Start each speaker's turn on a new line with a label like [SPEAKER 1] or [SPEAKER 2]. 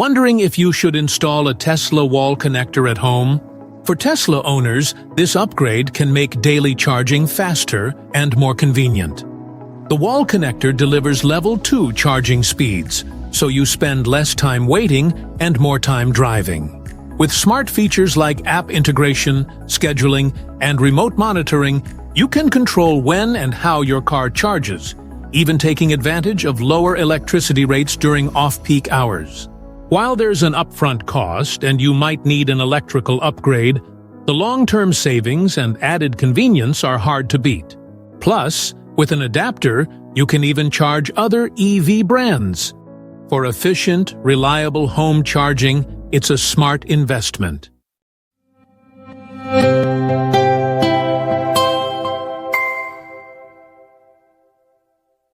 [SPEAKER 1] Wondering if you should install a Tesla wall connector at home? For Tesla owners, this upgrade can make daily charging faster and more convenient. The wall connector delivers level 2 charging speeds, so you spend less time waiting and more time driving. With smart features like app integration, scheduling, and remote monitoring, you can control when and how your car charges, even taking advantage of lower electricity rates during off-peak hours. While there's an upfront cost and you might need an electrical upgrade, the long-term savings and added convenience are hard to beat. Plus, with an adapter, you can even charge other EV brands. For efficient, reliable home charging, it's a smart investment.